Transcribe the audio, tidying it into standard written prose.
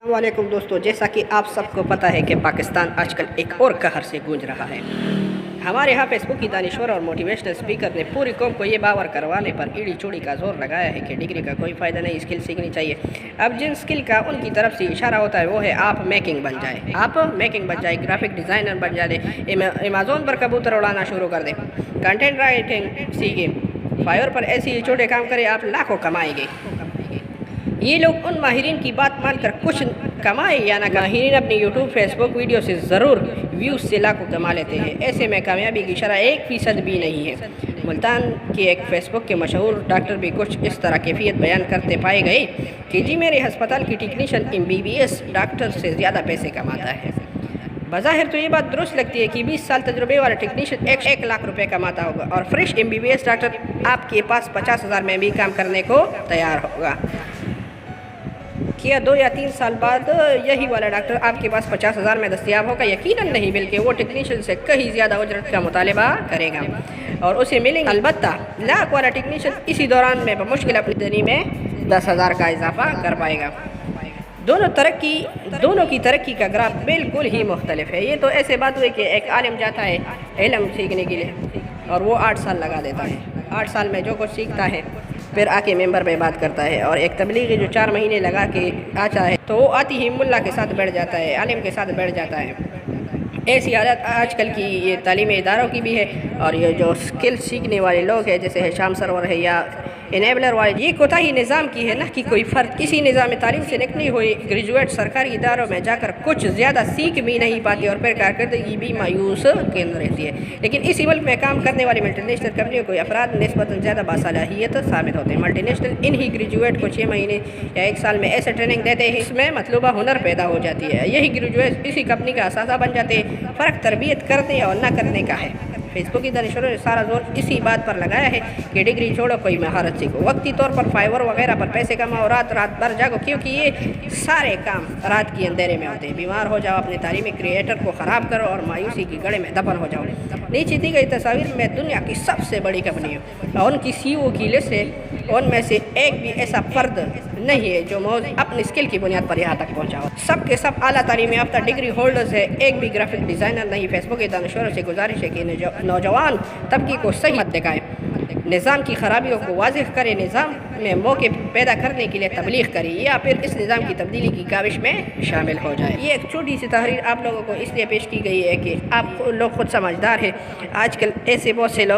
वालेकुम दोस्तों, जैसा कि आप सबको पता है कि पाकिस्तान आजकल एक और कहर से गूंज रहा है। हमारे यहाँ फेसबुक की दानिश्वर और मोटिवेशनल स्पीकर ने पूरी कौम को ये बावर करवाने पर ईड़ी चूड़ी का जोर लगाया है कि डिग्री का कोई फ़ायदा नहीं, स्किल सीखनी चाहिए। अब जिन स्किल का उनकी तरफ से इशारा होता है वो है आप मेकिंग बन जाए, ग्राफिक डिज़ाइनर बन जाए, अमेज़ॉन पर कबूतर उड़ाना शुरू कर दें, कंटेंट राइटिंग सीखें, फाइवर पर ऐसे छोटे काम करें, आप लाखों कमाएंगे। ये लोग उन माहिरीन की बात मानकर कुछ कमाए या ना, माहिरीन अपनी यूट्यूब फेसबुक वीडियो से ज़रूर व्यूज़ से लाखों कमा लेते हैं। ऐसे में कामयाबी की शरह 1% भी नहीं है। मुल्तान के एक फेसबुक के मशहूर डॉक्टर भी कुछ इस तरह कैफियत बयान करते पाए गए कि जी मेरे हस्पताल की टेक्नीशियन MBBS डॉक्टर से ज़्यादा पैसे कमाता है। बज़ाहिर तो ये बात दुरुस्त लगती है कि 20 साल तजुर्बे वाला टेक्नीशियन 1 लाख रुपए कमाता होगा और फ्रेश MBBS डॉक्टर आपके पास 50,000 में भी काम करने को तैयार होगा। क्या 2 या 3 साल बाद यही वाला डॉक्टर आपके पास 50,000 में दस्तयाब होगा? यकीनन नहीं, बल्कि वो टेक्नीशियन से कहीं ज़्यादा उजरत का मुतालबा करेगा और उसे मिलेंगे। अलबत्ता लाख वाला टेक्नीशियन इसी दौरान में बमुश्किल अपनी दनी में 10,000 का इजाफा कर पाएगा। दोनों की तरक्की का ग्राफ बिल्कुल ही मुख्तलिफ है। ये तो ऐसे बात हुई कि एक आलिम जाता है इल्म सीखने के लिए और वो 8 साल लगा देता है। 8 साल में जो कुछ सीखता है फिर आके मेंबर में बात करता है, और एक तबलीगी जो 4 महीने लगा के आता है तो वो आती ही मुल्ला के साथ बैठ जाता है, आलिम के साथ बैठ जाता है। ऐसी हालत आजकल की ये तालीमी इदारों की भी है। और ये जो स्किल सीखने वाले लोग हैं जैसे हिशाम सरवर है या इनेबलर वाले, ये कोताही निज़ाम की है ना कि कोई फ़र्द किसी निज़ाम तालीम से निकली हुई ग्रेजुएट सरकारी इदारों में जाकर कुछ ज़्यादा सीख भी नहीं पाती और फिर कारकर्दगी भी मायूस केंद्र रहती है। लेकिन इसी मुल्क में काम करने वाली मल्टीनेशनल कंपनियों को अफराद निस्बतन ज़्यादा बासलाहियत साबित होते हैं। मल्टीनेशनल इन ही ग्रेजुएट को 6 महीने या 1 साल में ऐसे ट्रेनिंग देते हैं इसमें मतलूबा हुनर पैदा हो जाती है। यही ग्रेजुएट इसी कंपनी का असासा बन जाते हैं। फ़र्क तरबियत करने और न करने का है। फेसबुक की दानिश्वरों ने सारा जोर इसी बात पर लगाया है कि डिग्री छोड़ो, कोई महारत सीखो, वक्ती तौर पर फाइवर वगैरह पर पैसे कमाओ, रात भर जागो, क्योंकि ये सारे काम रात की अंधेरे में होते हैं। बीमार हो जाओ, अपने तालीमी क्रिएटर को ख़राब करो और मायूसी की गड़े में दफन हो जाओ। नीचे दी गई तस्वीर में दुनिया की सबसे बड़ी कंपनी है और उनकी CEO की लिस्ट है। उनमें से एक भी ऐसा फ़र्द नहीं है जो मौज अपनी स्किल की बुनियाद पर यहाँ तक पहुँचा हो। सब के सब आला तालीम याफ्ता डिग्री होल्डर्स है, एक भी ग्राफिक डिज़ाइनर नहीं। फेसबुक के दानिश्वरों से गुजारिश है कि नौजवान तबके को सही मत दिखाएं, निज़ाम की खराबियों को वाज़ेह करें, निज़ाम में मौके पैदा करने के लिए तबलीग करें या फिर इस निज़ाम की तब्दीली की काविश में शामिल हो जाए। ये एक छोटी सी तहरीर आप लोगों को इसलिए पेश की गई है कि आप लोग खुद समझदार हैं। आजकल ऐसे बहुत से लोग